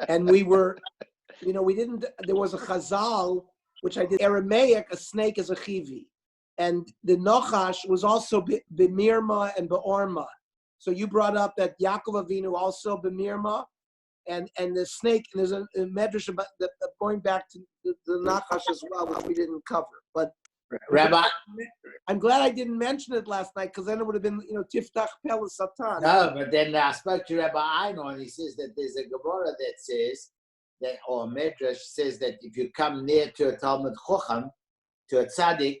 And we were, we didn't, there was a chazal, which I did Aramaic, a snake is a chivi. And the Nochash was also b'mirma and be'orma. So you brought up that Yaakov Avinu also b'mirma, and the snake, and there's a medrash about going back to the Nachash as well, which we didn't cover. But Rabbi, I'm glad I didn't mention it last night, because then it would have been, Tiftach Pel Satan. no, but then I spoke to Rabbi Eino, and he says that there's a Gemara that says that, or Medrash says that if you come near to a Talmud Chacham, to a tzaddik,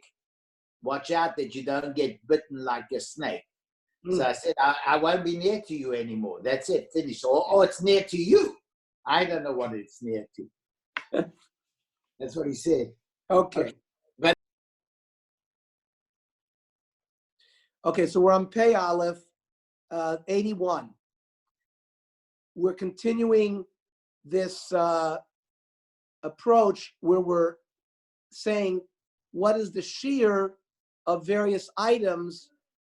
watch out that you don't get bitten like a snake. So I said, I won't be near to you anymore. That's it, finished. Or it's near to you. I don't know what it's near to. That's what he said. Okay. But okay, so we're on Pei Aleph, 81. We're continuing this approach where we're saying what is the shear of various items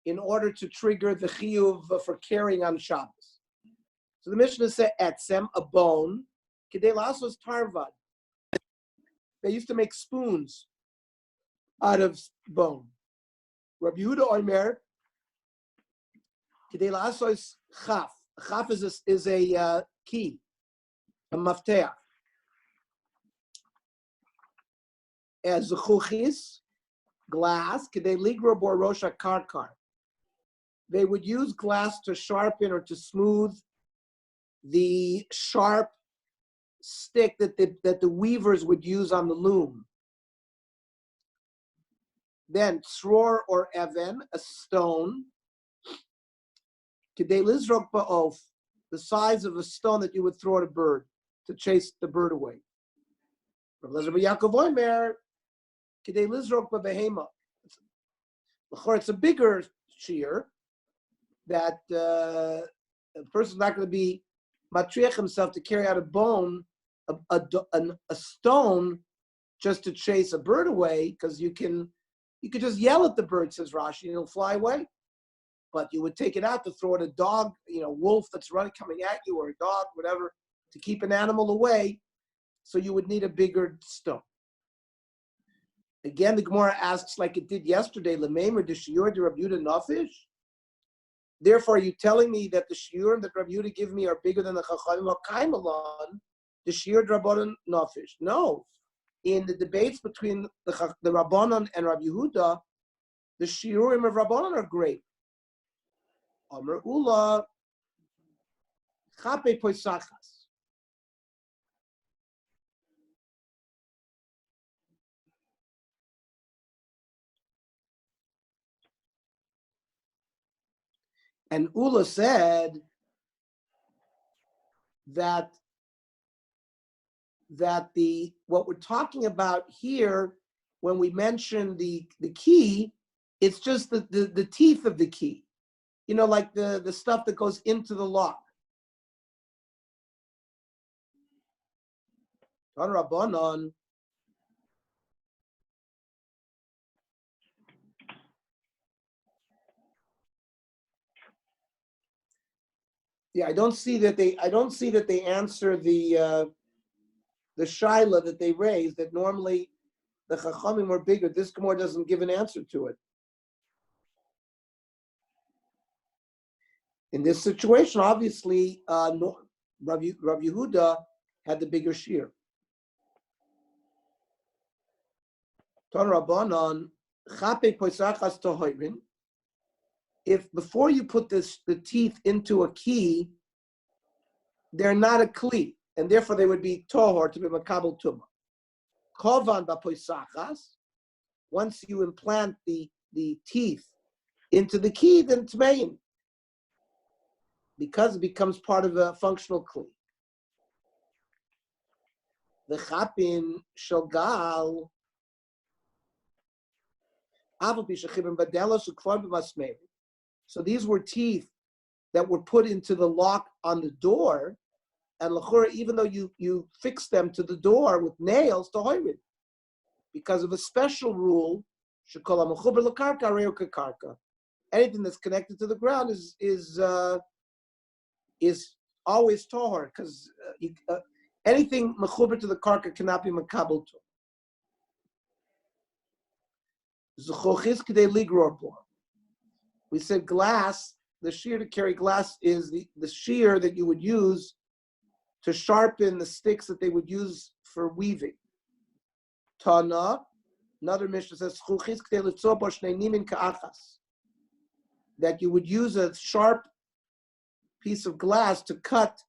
in order to trigger the chiyuv for carrying on Shabbos. So the Mishnah said etzem, a bone, kedei lasos tarvad. They used to make spoons out of bone. Rabbi Yehuda Omer, kedei lasos chaf. Chaf is a key, a mafteach. As zuchuchis, glass, kedei ligro bor rosha karkar. They would use glass to sharpen or to smooth the sharp stick that the weavers would use on the loom. Then tzror or even, a stone, kedei lizrok ba'of, the size of a stone that you would throw at a bird to chase the bird away. Rabbi Yaakov Omer, kedei lizrok ba'behema. It's a bigger shear that a person's not going to be matriach himself to carry out a bone, a stone, just to chase a bird away, because you could just yell at the bird, says Rashi, and it'll fly away. But you would take it out to throw at a dog, wolf that's coming at you, or a dog, whatever, to keep an animal away. So you would need a bigger stone. Again, the Gemara asks, like it did yesterday, Lemeimer de Shiur de Rabbi Yehuda Nafish. Therefore, are you telling me that the shiurim that Rabbi Yehuda give me are bigger than the Chachamim or Kaimalon, the shiur Rabbanon Nafish? No. In the debates between the Rabbanon and Rabbi Yehuda, the shiurim of Rabbanon are great. Amr Ula, Chape Poisachas. And Ula said that what we're talking about here, when we mention the key, it's just the teeth of the key. Like the stuff that goes into the lock. On Rabbanon, yeah, I don't see that they answer the shaila that they raised, that normally the Chachamim were bigger. This Gemara doesn't give an answer to it. In this situation, obviously, Rabbi Yehuda had the bigger shear. Ton Rabbanon, chape poisachas tohorin. If before you put the teeth into a key, they're not a kli, and therefore they would be tohor to be makabel tuma. Kovan ba'poisachas. Once you implant the teeth into the key, then it's main, because it becomes part of a functional kli. The chapin shogal. So these were teeth that were put into the lock on the door, and l'chora, even though you fix them to the door with nails, to hoirid, because of a special rule, anything that's connected to the ground is always tahor, because anything mechuber to the karka cannot be makabel to. Zuchochis k'dei ligror bo. We said glass, the shear to carry glass is the shear that you would use to sharpen the sticks that they would use for weaving. Tana, another Mishnah says, that you would use a sharp piece of glass to cut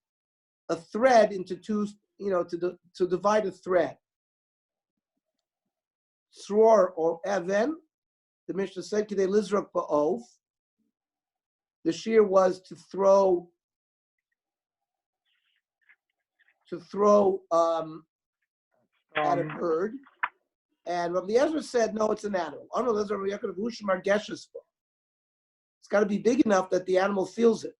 a thread into two, to divide a thread. Sror or even, the Mishnah said, Kidei lizrak ba'of. The shear was to throw at a bird. And Rabbi Ezra said, no, it's an animal. It's got to be big enough that the animal feels it.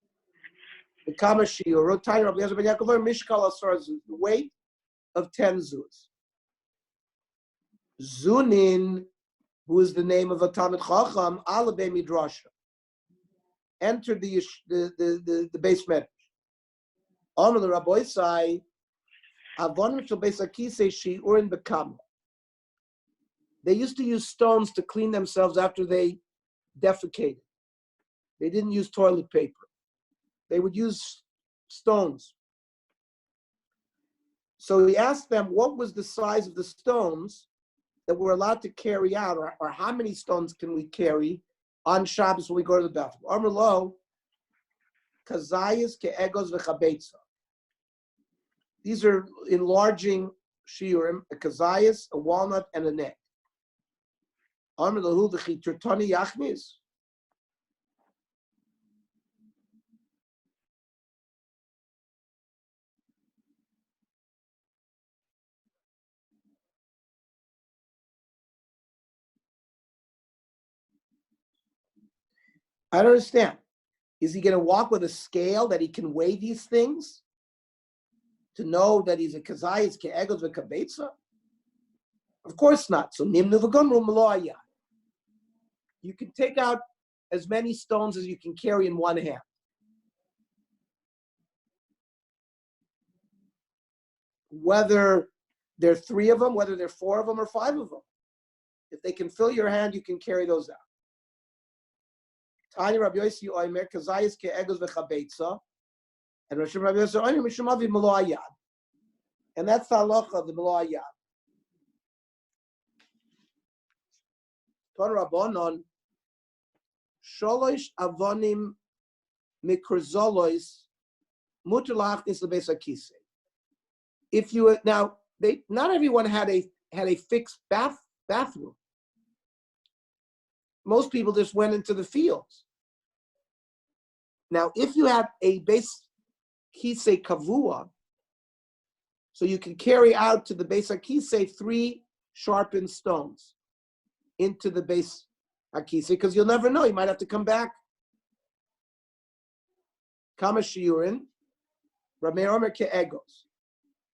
The kamashi or rotai Rabbi Ezra ben Yaakov mishkal asar zuz, the weight of 10 zuz. Zunin, who is the name of a Talmid Chacham, Alabe Midrasha, entered the base medrash. Amar the Rabbi Isai, Avonim shel beis hakisei shi'urin bekam. They used to use stones to clean themselves after they defecated. They didn't use toilet paper. They would use stones. So he asked them what was the size of the stones that we're allowed to carry out, or how many stones can we carry on Shabbos when we go to the bathroom. Amar lo, kazayas ke'egos v'chabetza. These are enlarging shiurim, a kazayas, a walnut, and a neck. Amar lahu v'chiturtani yachnis. I don't understand. Is he going to walk with a scale that he can weigh these things to know that he's a kazayas ke'egos v'kabetza? Of course not. So nimnu v'gomru melo'aya. You can take out as many stones as you can carry in one hand. Whether there are 3 of them, whether there are 4 of them, or 5 of them. If they can fill your hand, you can carry those out. Tani Rabbi Yossi Oimer kazayis ke'egos v'chabetza, and Rabbi Yossi Oimer mishamavi melo ayad, and that's the halacha of the melo ayad. Ton Rabbanon sholosh avonim mikrzolois mutar lachnis lebeis hakisei. If you now, not everyone had a fixed bathroom. Most people just went into the fields. Now, if you had a base kisei kavua, so you can carry out to the base hakisei 3 sharpened stones into the base hakisei, because you'll never know. You might have to come back. Kama shiurin, Rabbi Omer ke'egos,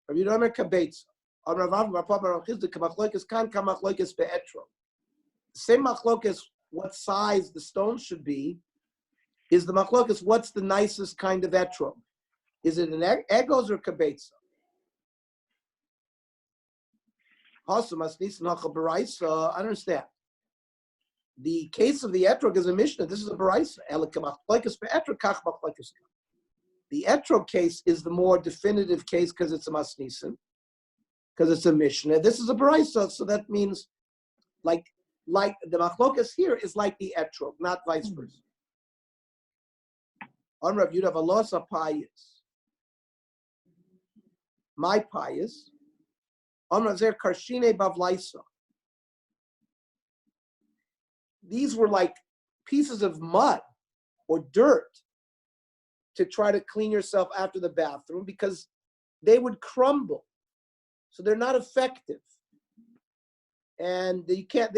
Rabbi Omer kabetza, Rav Papa Rav Chizda kamachloikes kan kamachloikes be'etro. Same machlokas, what size the stone should be, is the machlokas, what's the nicest kind of etrog? Is it an egos or kabetza? I understand. The case of the etrog is a mishnah. This is a baraisa. The etrog case is the more definitive case because it's a masnisin, because it's a mishnah. This is a baraisa, so that means like the machlokas here is like the etrog, not vice versa. On Rav Yudah Valosa Payas, my Payas, on Rav Zer Karshine Bavlaisa. These were like pieces of mud or dirt to try to clean yourself after the bathroom because they would crumble. So they're not effective. And you can't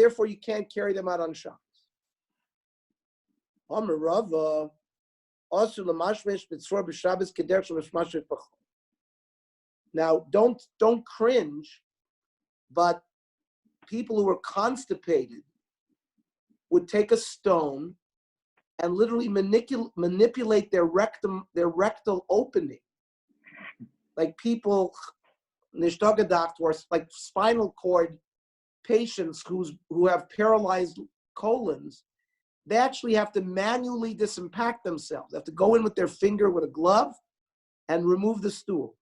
carry them out on Shabbos. Amar Rava, now, don't cringe, but people who were constipated would take a stone and literally manipulate their rectal opening like people, nishtagadat, or like spinal cord patients who have paralyzed colons, they actually have to manually disimpact themselves. They have to go in with their finger with a glove and remove the stool.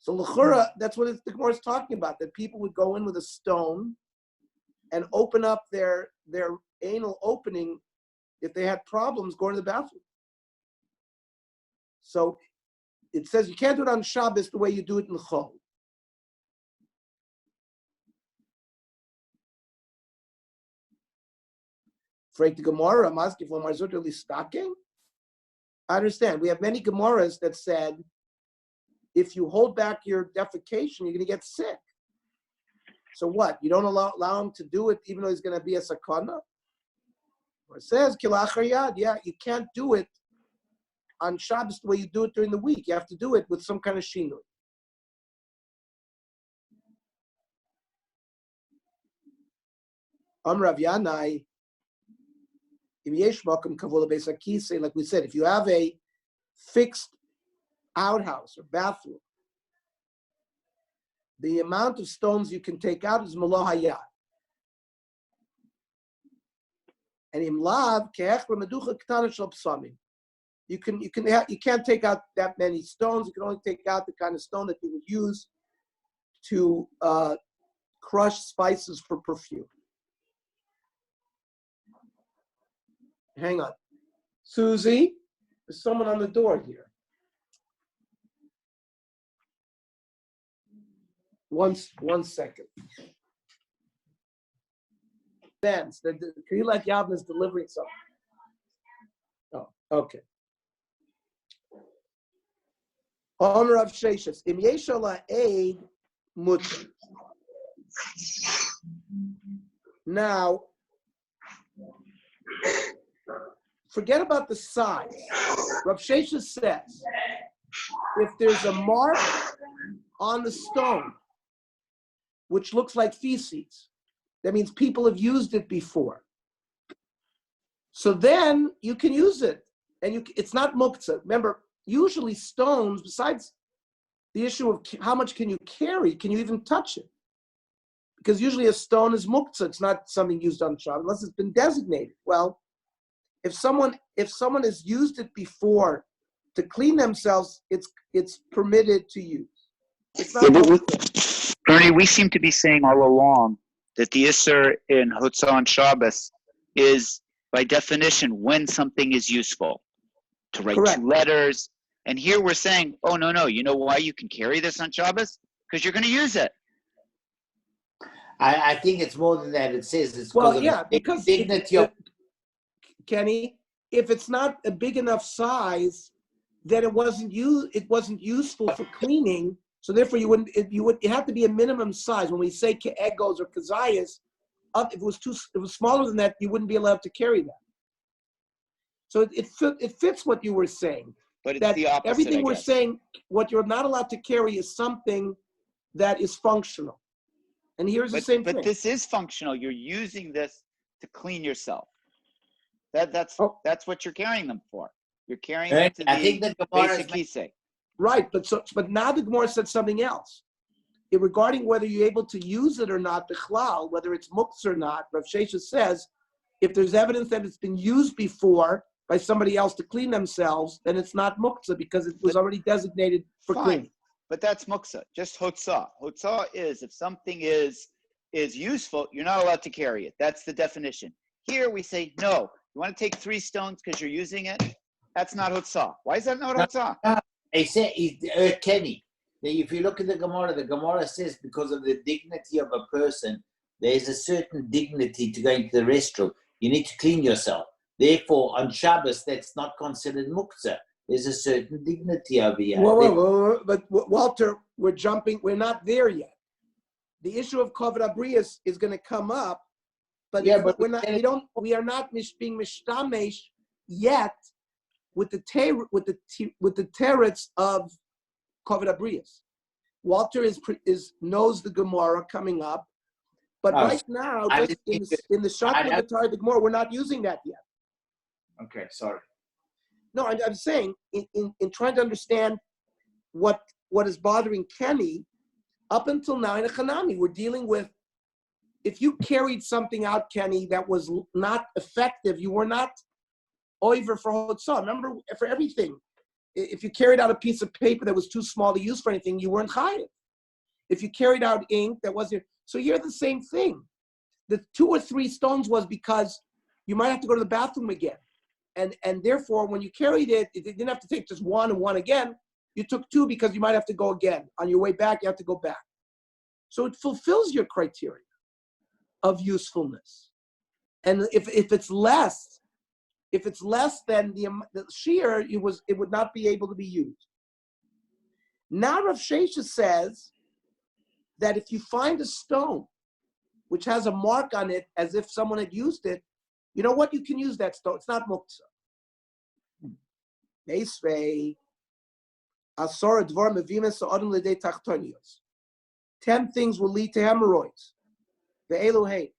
So l'chura, that's what the Gemara is talking about, that people would go in with a stone and open up their anal opening if they had problems going to the bathroom. So it says you can't do it on Shabbos the way you do it in Chol. Freak the Gemara, Maskif Marzut really stocking. I understand. We have many Gemaras that said if you hold back your defecation, you're going to get sick. So what? You don't allow him to do it even though he's going to be a sakana? It says, Kilachar, yeah, you can't do it on Shabbos the way you do it during the week. You have to do it with some kind of shinui. Rav Yanai, like we said, if you have a fixed outhouse or bathroom, the amount of stones you can take out is malo hayad. And imlav ke'ech b'meducha ketana shel psamim. You can't take out that many stones. You can only take out the kind of stone that you would use to crush spices for perfume. Hang on. Susie, there's someone on the door here. One second. Benz, Kirilat Yavna is delivering something. Oh, okay. Omer of Sheshis. Im yeshala aid mutter. Now, forget about the size. Rav Sheshes says, if there's a mark on the stone, which looks like feces, that means people have used it before. So then you can use it, and it's not muktzah. Remember, usually stones, besides the issue of how much can you carry, can you even touch it? Because usually a stone is muktzah. It's not something used on Shabbat unless it's been designated. Well, if someone has used it before to clean themselves, it's permitted to use. It's not Bernie, we seem to be saying all along that the Isser in Hotzah on Shabbos is, by definition, when something is useful. To write Correct. 2 letters. And here we're saying, oh, no. You know why you can carry this on Shabbos? Because you're going to use it. I think it's more than that. It says it's because dignity of Kenny, if it's not a big enough size, then it wasn't useful for cleaning. So therefore, it had to be a minimum size. When we say ke'egos or kazayas, if it was smaller than that, you wouldn't be allowed to carry that. So it fits what you were saying. But it's that the opposite. Everything we're saying, what you're not allowed to carry is something that is functional. And here's the same thing. But this is functional. You're using this to clean yourself. That's what you're carrying them for. You're carrying them to the basic kisei. Right, but now the Gemara said something else. Regarding whether you're able to use it or not, the chlal, whether it's muktzah or not, Rav Shesha says, if there's evidence that it's been used before by somebody else to clean themselves, then it's not muktzah because it was already designated for cleaning. But that's muktzah, just hotzah. Hotzah is if something is useful, you're not allowed to carry it. That's the definition. Here we say, no, you want to take 3 stones because you're using it? That's not hotzah. Why is that not hotzah? I say, Kenny, if you look at the Gemara says because of the dignity of a person, there is a certain dignity to going to the restroom. You need to clean yourself. Therefore, on Shabbos, that's not considered muktzah. There's a certain dignity over here. Whoa. But Walter, we're not there yet. The issue of Kavod Abrius is going to come up, but we are not being mishtamesh yet with the teretz of Kavod Abrius. Walter knows the Gemara coming up, but right now, just in the Shakla B'Tar, the Gemara, we're not using that yet. Okay, sorry. No, I'm saying in trying to understand what what is bothering Kenny, up until now in a Hanami, we're dealing with, if you carried something out, Kenny, that was not effective, you were not over for Hotzah. Remember, for everything, if you carried out a piece of paper that was too small to use for anything, you weren't chayiv. If you carried out ink that wasn't, so here the same thing. The 2 or 3 stones was because you might have to go to the bathroom again. And therefore, when you carried it, you didn't have to take just 1 and 1 again. You took 2 because you might have to go again. On your way back, you have to go back. So it fulfills your criteria of usefulness. And if it's less than the shear, it would not be able to be used. Now Rav Shesha says that if you find a stone which has a mark on it as if someone had used it, you know what? You can use that stone. It's not muktzah. Meisvei, asor dvar mevimes sa'odem l'dei tachtonios. 10 things will lead to hemorrhoids. Ve'elu hey,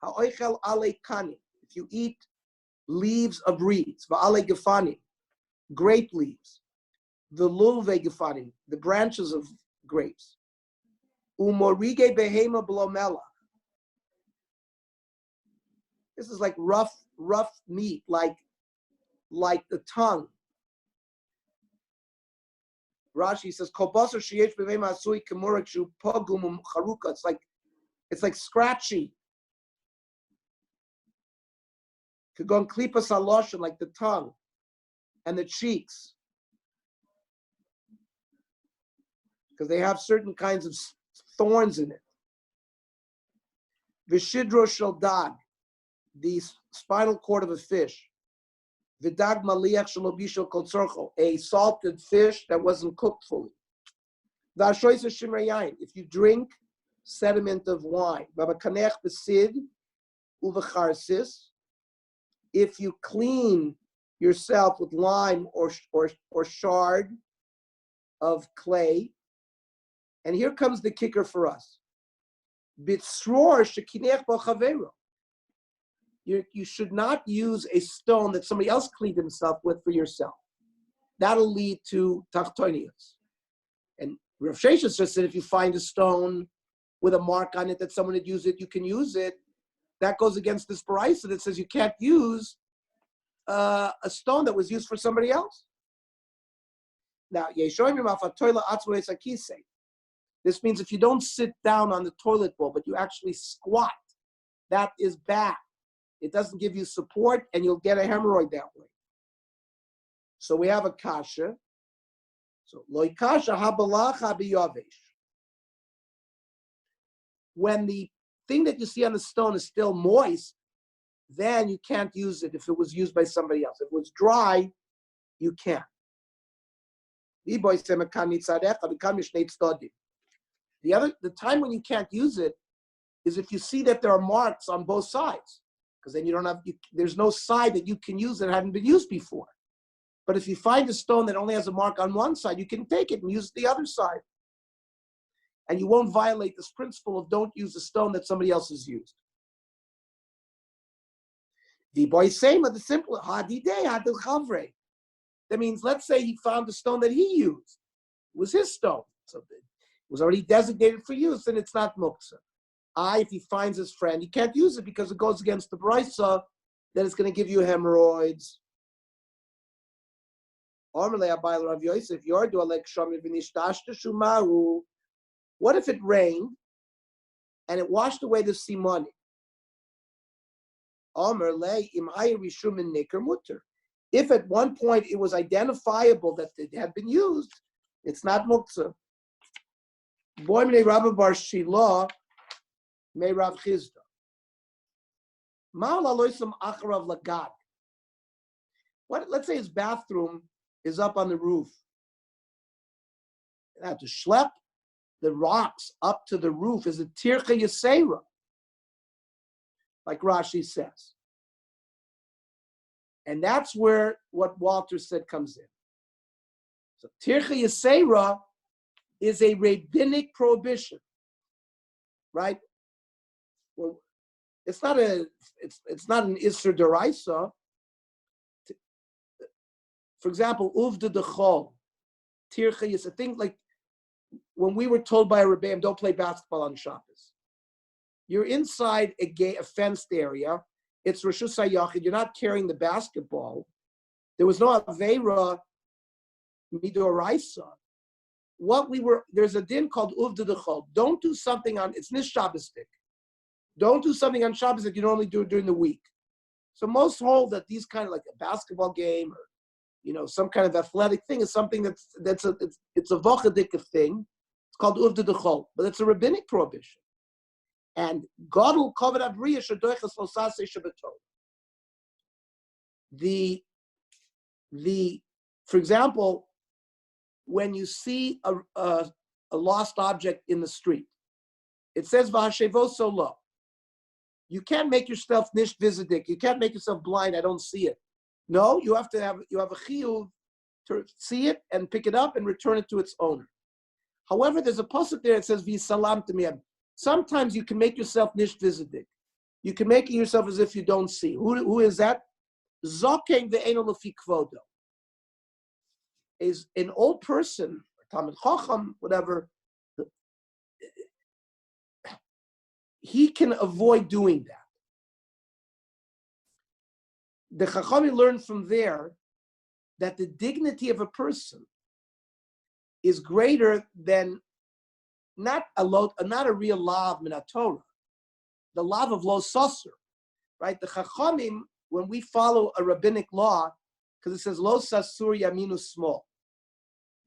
ha'oichel alei kanim. If you eat leaves of reeds, va'alei gefanim, grape leaves, the lulve gefanim, the branches of grapes, umorige behema blomela. This is like rough meat, like the tongue. Rashi says, "Kobasar sheyesh b'veima asui kemurak shu pogum charuka." It's like scratchy. Kagon klipa saloshin, like the tongue and the cheeks, because they have certain kinds of thorns in it. V'shidro shel dag, the spinal cord of a fish. V'dag maliach shelo bishel kol tzorcho, a salted fish that wasn't cooked fully. V'ashoysa shimrei yain, if you drink sediment of wine. V'abakanech b'sid uv'charsis, if you clean yourself with lime or shard of clay. And here comes the kicker for us. Bitzror shekinech bo chavero. You should not use a stone that somebody else cleaned himself with for yourself. That'll lead to tachtonius. And Rav Shesha just said if you find a stone with a mark on it that someone had used it, you can use it. That goes against this baraisa that says you can't use a stone that was used for somebody else. Now, this means if you don't sit down on the toilet bowl, but you actually squat, that is bad. It doesn't give you support, and you'll get a hemorrhoid that way. So we have a kasha. So loy kasha habalacha biyavesh. When the thing that you see on the stone is still moist, then you can't use it if it was used by somebody else. If it was dry, you can. The time when you can't use it is if you see that there are marks on both sides, because then there's no side that you can use that hadn't been used before. But if you find a stone that only has a mark on one side, you can take it and use the other side. And you won't violate this principle of don't use a stone that somebody else has used. The boy same of the simple hadidei hadil chavre. That means, let's say he found a stone that he used. It was his stone. So it was already designated for use, and it's not muktzah. If he finds his friend, he can't use it because it goes against the brisa that it's going to give you hemorrhoids. What if it rained and it washed away the simoni? If at one point it was identifiable that it had been used, it's not muktzah. Let's say his bathroom is up on the roof. You have to schlep the rocks up to the roof. Is a tircha yisera, like Rashi says. And that's where what Walter said comes in. So tircha yisera is a rabbinic prohibition, right? Well, it's not an Isser Deraisa. For example, uvda dechol, tircha is a thing like when we were told by a Rebbeim, don't play basketball on Shabbos. You're inside a fenced area. It's Rishus HaYachid. You're not carrying the basketball. There was no Aveira Midoraisa. There's a din called Uvda Dechol. Don't do something it's Nish Shabbosdik. Don't do something on Shabbos that you normally do during the week. So most hold that these kind of like a basketball game or, some kind of athletic thing is something it's a vochadik thing. It's called Uvda Dechol, but it's a rabbinic prohibition. And God will cover that bria shadoichas losase shabbatot. For example, when you see a lost object in the street, it says v'hashevo solo. You can't make yourself nish vizidik. You can't make yourself blind. I don't see it. No, you have a chiyuv to see it and pick it up and return it to its owner. However, there's a pasuk there that says v'salam tamiyam. Sometimes you can make yourself nish vizidik. You can make yourself as if you don't see. Who is that? Zokein ve'eno lefi kvodo. Is an old person, Talmid Chacham, whatever, he can avoid doing that. The Chachami learned from there that the dignity of a person is greater than not a real lav min Torah, the lav of lo sasser, right? The Chachamim, when we follow a rabbinic law, because it says lo sasur yaminu small,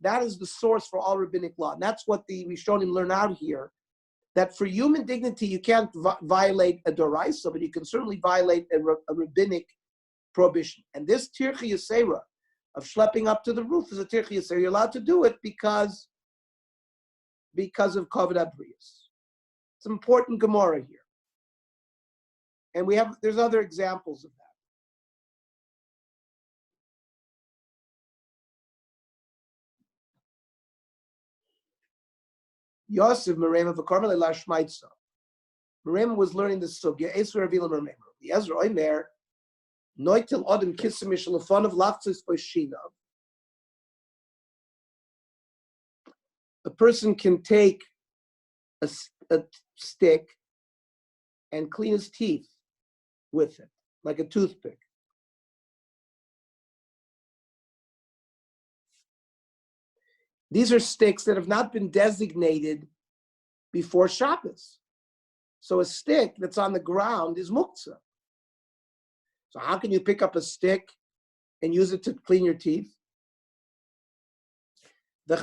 that is the source for all rabbinic law. And that's what the Rishonim learn out here, that for human dignity, you can't violate a doraisa, but you can certainly violate a rabbinic prohibition. And this tirchi yasera of schlepping up to the roof is a tirchi yasera. You're allowed to do it because of kavod abrius. It's an important Gemara here. And there's other examples of that. Yosef Merema v'Karmel Ela Shmaitza. Merema was learning this sugya. Esra Ravila Merema. The Ezra Omer Noitil Adam Kisimish Lefon of Lachtzis Oshinav. A person can take a stick and clean his teeth with it, like a toothpick. These are sticks that have not been designated before Shabbos. So a stick that's on the ground is muktzah. So how can you pick up a stick and use it to clean your teeth? The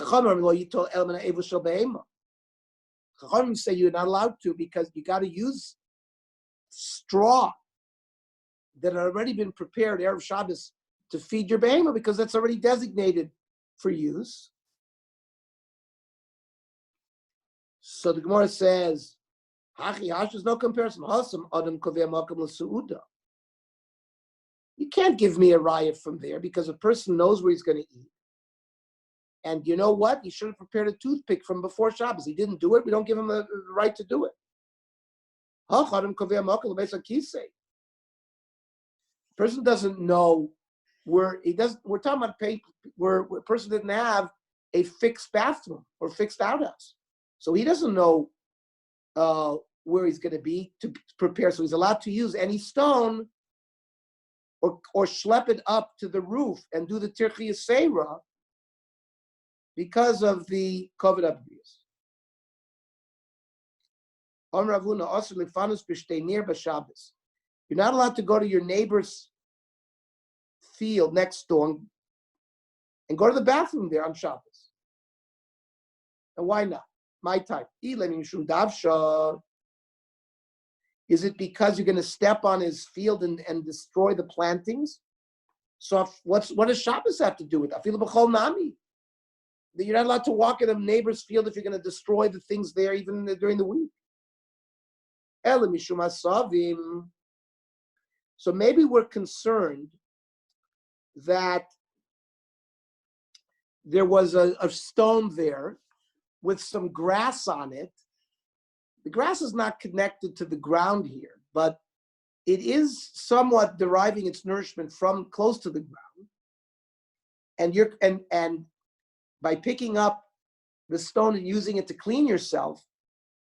Chachamim say you're not allowed to because you got to use straw that had already been prepared Erev Shabbos to feed your behemoth because that's already designated for use. So the Gemara says, there's no comparison. You can't give me a riot from there because a person knows where he's going to eat. And you know what? He should have prepared a toothpick from before Shabbos. He didn't do it. We don't give him the right to do it. Person doesn't know where he does. We're talking about where a person didn't have a fixed bathroom or fixed outhouse, so he doesn't know where he's going to be to prepare. So he's allowed to use any stone or schlep it up to the roof and do the tirchi yasera because of the kavod abrius. You're not allowed to go to your neighbor's field next door and go to the bathroom there on Shabbos. And why not? My type. Is it because you're going to step on his field and destroy the plantings? So what does Shabbos have to do with that? You're not allowed to walk in a neighbor's field if you're going to destroy the things there even during the week. So maybe we're concerned that there was a stone there with some grass on it. The grass is not connected to the ground here, but it is somewhat deriving its nourishment from close to the ground. And by picking up the stone and using it to clean yourself,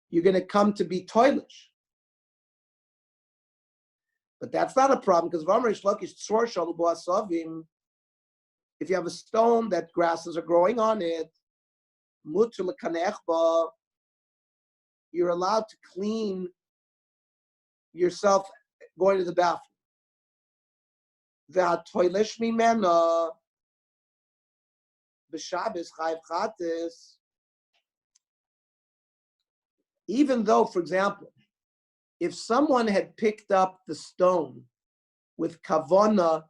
you're going to come to be toilish. But that's not a problem because if you have a stone that grasses are growing on it, you're allowed to clean yourself going to the bathroom. Even though, for example, if someone had picked up the stone with kavana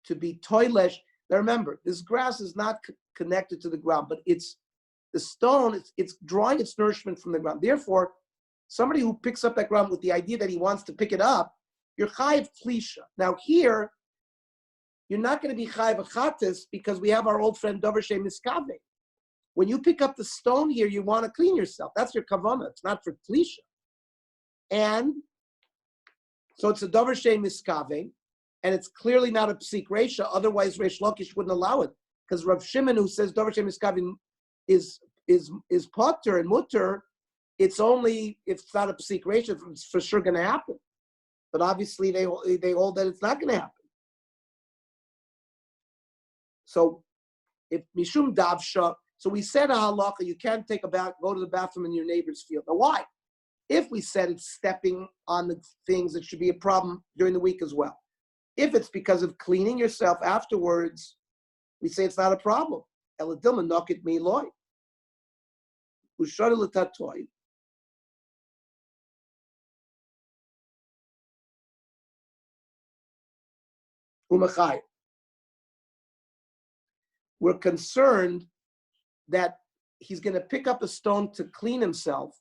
to be toilesh, now remember, this grass is not connected to the ground, but it's the stone, it's drawing its nourishment from the ground. Therefore, somebody who picks up that ground with the idea that he wants to pick it up, you're chayiv tlisha. Now here, you're not going to be chayiv achatis because we have our old friend Dover Shem Miskave. When you pick up the stone here, you want to clean yourself. That's your kavana. It's not for tlisha. And so it's a Dover Shem Miskave, and it's clearly not a psik reisha. Otherwise, Reish Lakish wouldn't allow it because Rav Shimon, who says Dover Shem Miskave is potter and mutter, it's only if it's not a psik reisha, it's for sure going to happen. But obviously, they hold that it's not going to happen. So if mishum davsha, so we said a halacha, you can't take a bath, go to the bathroom in your neighbor's field. Now why? If we said it's stepping on the things, it should be a problem during the week as well. If it's because of cleaning yourself afterwards, we say it's not a problem. Eladilma nokit mi loy. Ushara l'tatoy. Umachai. We're concerned that he's going to pick up a stone to clean himself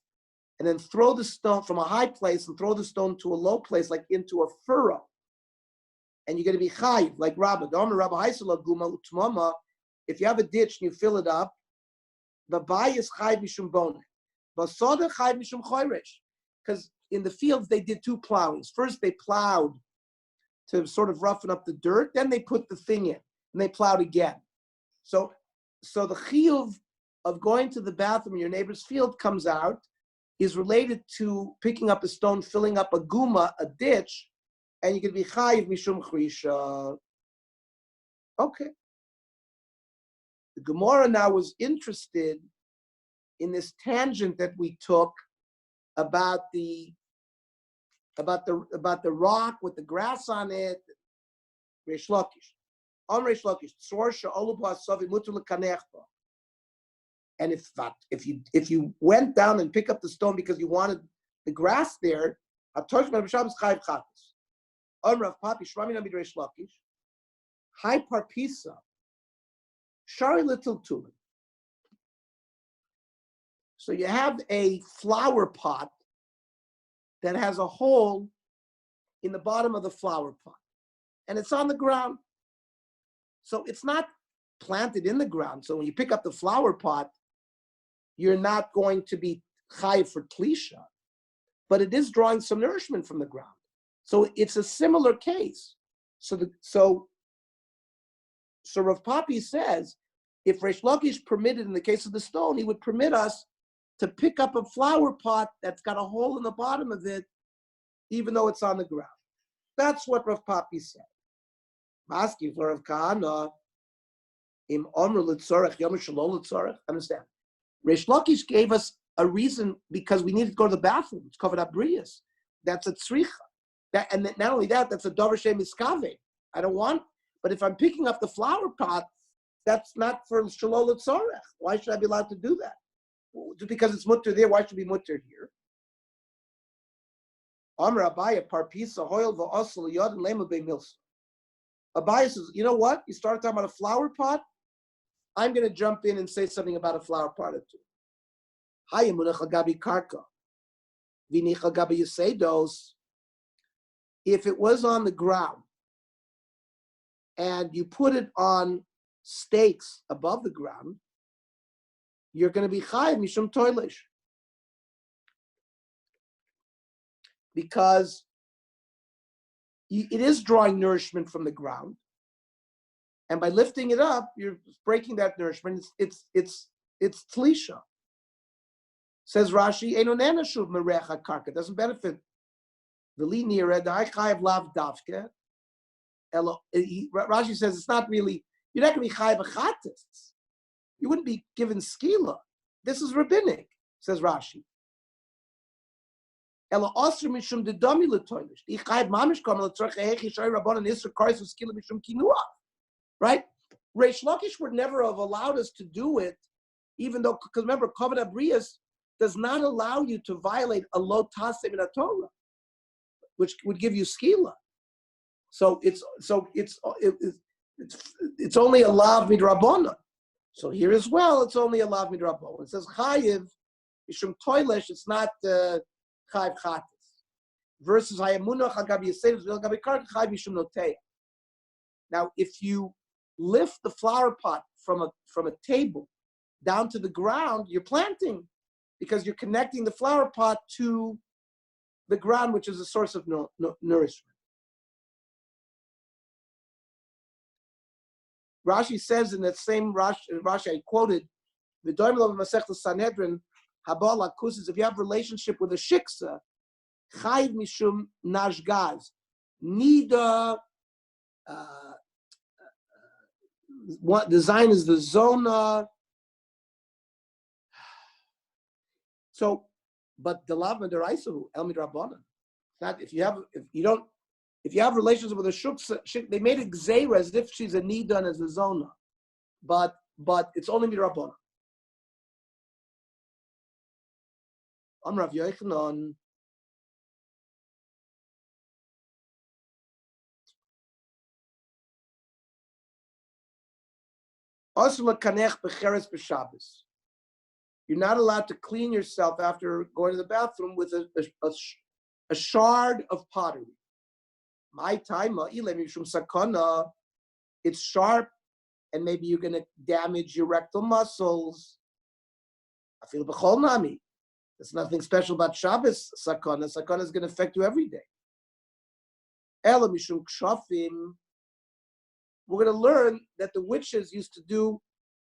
and then throw the stone from a high place and throw the stone to a low place, like into a furrow. And you're going to be chayiv, like Rabba. If you have a ditch and you fill it up, the bay is chayiv mishum boneh. Basoda chayiv mishum choyresh. Because in the fields, they did two plowings. First, they plowed to sort of roughen up the dirt. Then they put the thing in, and they plowed again. So the chiyuv of going to the bathroom in your neighbor's field comes out is related to picking up a stone, filling up a guma, a ditch, and you can be chayiv mishum chrisha. Okay. The Gemara now was interested in this tangent that we took about the rock with the grass on it. Reish Lakish. Reish Lakish. Tzorsha olubu hasavi mutar l'kanechba. And if you went down and pick up the stone because you wanted the grass there, Hatosh ben Shabbos chayiv chatas. Rav Papi Shramina Midrash Lakish. High parpisa. Shari little tulip. So you have a flower pot that has a hole in the bottom of the flower pot, and it's on the ground. So it's not planted in the ground. So when you pick up the flower pot, you're not going to be chayiv for tlisha, but it is drawing some nourishment from the ground. So it's a similar case. So Rav Papi says, if Reish Lakish permitted in the case of the stone, he would permit us to pick up a flower pot that's got a hole in the bottom of it, even though it's on the ground. That's what Rav Papi said. Asking for Rav Kahana, im Omer l'tzorech, Yom Shalom l'tzorech. Understand? Reish Lakish gave us a reason because we needed to go to the bathroom. It's covered up brias. That's a tzricha. And not only that, that's a dover shem iskave. I don't want. But if I'm picking up the flower pot, that's not for shalom l'tzorech. Why should I be allowed to do that? Just because it's mutter there, why should it be mutter here? Amr Abaya parpisa hoil v'osel yod and lema be'milsa. Abaya says, you know what? You started talking about a flower pot. I'm going to jump in and say something about a flower pot or two. Hayamunach agabi karka, vinich agabi yusedos. If it was on the ground and you put it on stakes above the ground, you're going to be chayiv mishum toilish, because it is drawing nourishment from the ground, and by lifting it up, you're breaking that nourishment. It's It's tlisha. Says Rashi, Einonena shuv merecha karka. Doesn't benefit. V'li nira da'ai lav davke. Rashi says it's not really. You're not going to be chayav achatis. You wouldn't be given skila. This is rabbinic, says Rashi. Ela osir mishum dedami letoilish. I chayav mamish kamal letzorch ehechi shari rabban and isra karis with skila mishum kinua. Right? Reish Lakish would never have allowed us to do it, even though, because remember, Kavod Abrius does not allow you to violate a lo taseh min Torah, which would give you skila. So it's only a lav midrabona. So here as well, it's only a lav midrabona. It says chayiv mishum toilesh. It's not chayiv chatis. Versus hayamunach agabi yisayim agabi karka chayiv mishum noteya. Now, if you lift the flower pot from a table down to the ground, you're planting, because you're connecting the flower pot to the ground, which is a source of nourishment. Rashi says in that same Rashi I quoted, the Doimel of Masechta Sanhedrin, Habal Akusis, if you have a relationship with a shiksa, Chayiv Mishum Nashgaz, Nida, what design is the zona. So, but the lav medaraisa el midrabanan. Not if you have relations with a shuk, they made a gzeira as if she's a nidan as a zona, but it's only midrabanan. Rav Yochanan. You're not allowed to clean yourself after going to the bathroom with a shard of pottery. My time, it's sharp, and maybe you're going to damage your rectal muscles. I feel b'chol nami. There's nothing special about Shabbos sakana. Sakana is going to affect you every day. Ela mishum kshafim. We're going to learn that the witches used to do,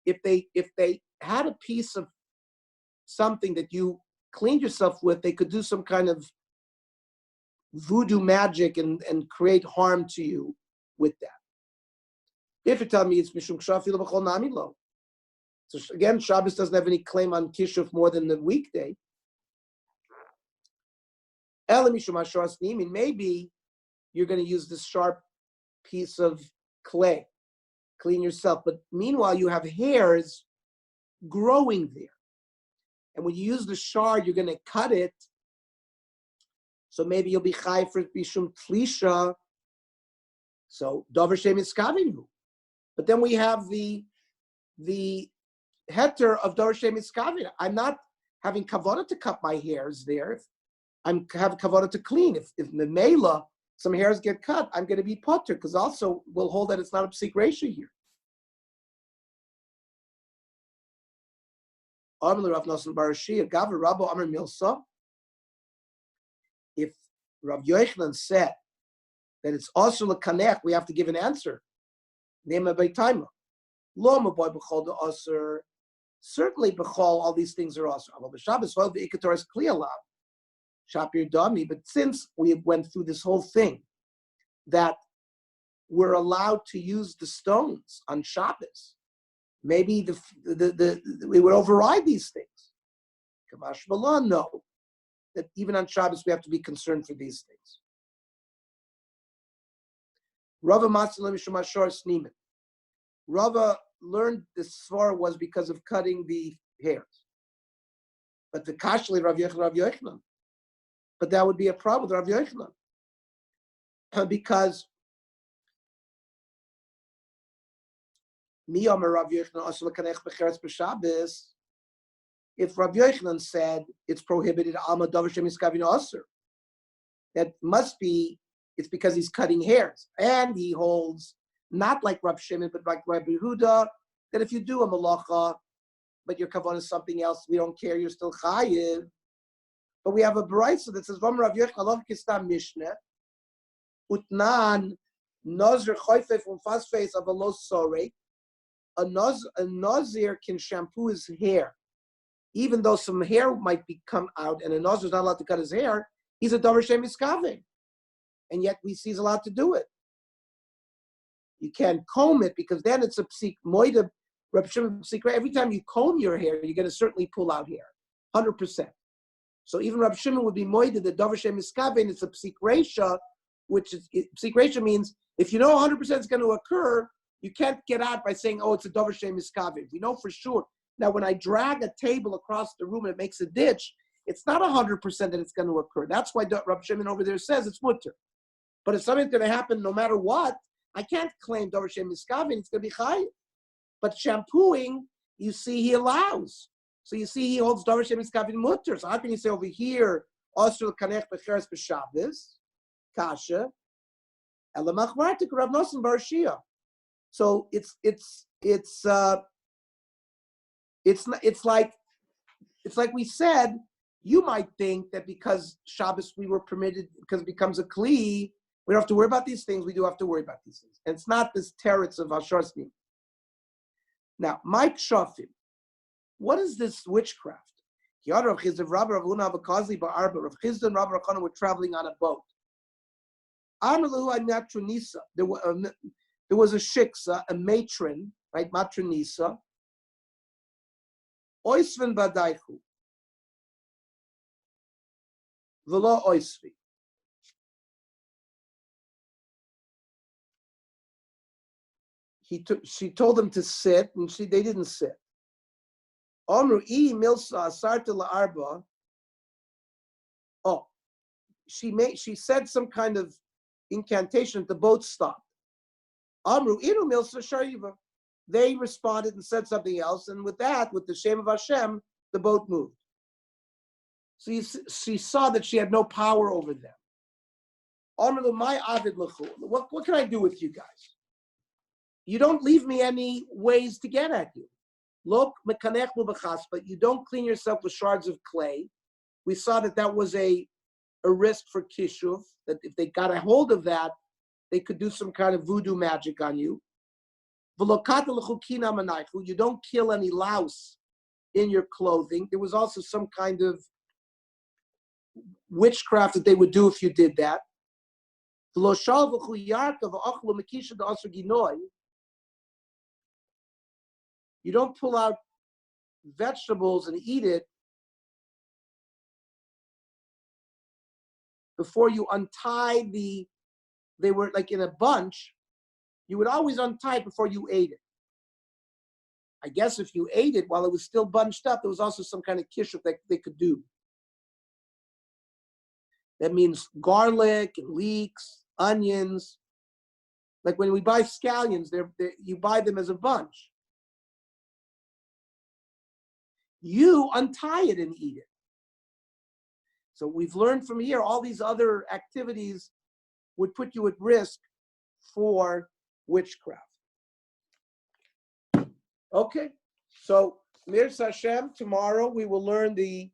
if they had a piece of something that you cleaned yourself with, they could do some kind of voodoo magic and create harm to you with that. If you tell me it's mishum kshafil b'chol nami lo. So again, Shabbos doesn't have any claim on kishuf more than the weekday. Ela mishum asharas nimin. Maybe you're going to use this sharp piece of clay, clean yourself, but meanwhile you have hairs growing there, and when you use the shard, you're going to cut it. So maybe you'll be chai for bishum tlisha. So davar shem iskavinu. But then we have the heter of davar shem iskavinu. I'm not having kavana to cut my hairs there. I'm having kavana to clean. If the mela some hairs get cut, I'm going to be potter, because also we'll hold that it's not a psik ratio here. If Rav Yochanan said that it's also l'kanech, we have to give an answer. Name a b'taima. Lo maboy b'chol the osir. Certainly b'chol, all these things are osir. But b'Shabbos, well, the ikator is clear lav. Shapir dami. But since we went through this whole thing, that we're allowed to use the stones on Shabbos, maybe we would override these things. Kamash Malan, no. That even on Shabbos we have to be concerned for these things. Rava Matzalim Shemashor Snimin. Rava learned this svara was because of cutting the hairs. But the Kashli Rav Yochanan. But that would be a problem with Rav Yochanan. Because if Rav Yochanan said it's prohibited, that must be, it's because he's cutting hairs. And he holds, not like Rav Shimon, but like Rabbi Yehuda, that if you do a malacha, but your kavanah is something else, we don't care, you're still chayiv. But we have a brayso that says, Rav Yochanan kistam mishneh, utnan nozr choyfef fasfeis avalos sorek, a Nazir can shampoo his hair, even though some hair might come out, and a Nazir is not allowed to cut his hair. He's a davar shem miskaveh, and yet we see he's allowed to do it. You can't comb it because then it's a psik moida. Reb Shimon psik. Every time you comb your hair, you're going to certainly pull out hair, 100%. So even Reb Shimon would be moida the davar shem miskaveh, and it's a psik reisha, which is psik reisha means if you know 100% is going to occur, you can't get out by saying, oh, it's a davar shem miskaveh. We know for sure. Now, when I drag a table across the room and it makes a ditch, it's not 100% that it's going to occur. That's why Reb Shimon over there says it's mutter. But if something's going to happen no matter what, I can't claim davar shem miskaveh. It's going to be chayiv. But shampooing, you see, he allows. So you see, he holds davar shem miskaveh mutter. So how can you say over here, osur l'kanech b'cheres b'shabbos, kasha, elamach martik Rav Nosson bar Shia. So it's like we said. You might think that because Shabbos we were permitted, because it becomes a kli, we don't have to worry about these things. We do have to worry about these things, and it's not this teretz of Hasharsnim. Now, Mike Shafim, what is this witchcraft? Rav Chisda and Rabbi Rachana were traveling on a boat. There was a shiksa, a matron, right? Matronisa. Oisven badaichu. V'lo oisvi. She told them to sit, and they didn't sit. Omru I milsa asarta la'arba. Oh, she said some kind of incantation. The boat stopped. Amru inu milsa shariva. They responded and said something else, and with that, with the shame of Hashem, the boat moved. So she saw that she had no power over them. Amru my avid lechu. What can I do with you guys? You don't leave me any ways to get at you. Look, mekanech b'chas, but you don't clean yourself with shards of clay. We saw that was a risk for kishuv, that if they got a hold of that, they could do some kind of voodoo magic on you. You don't kill any louse in your clothing. There was also some kind of witchcraft that they would do if you did that. You don't pull out vegetables and eat it before you untie they were like in a bunch. You would always untie it before you ate it. I guess if you ate it while it was still bunched up, there was also some kind of kishuf that they could do. That means garlic and leeks, onions. Like when we buy scallions, you buy them as a bunch. You untie it and eat it. So we've learned from here, all these other activities would put you at risk for witchcraft. Okay, so Mir Hashem, tomorrow we will learn the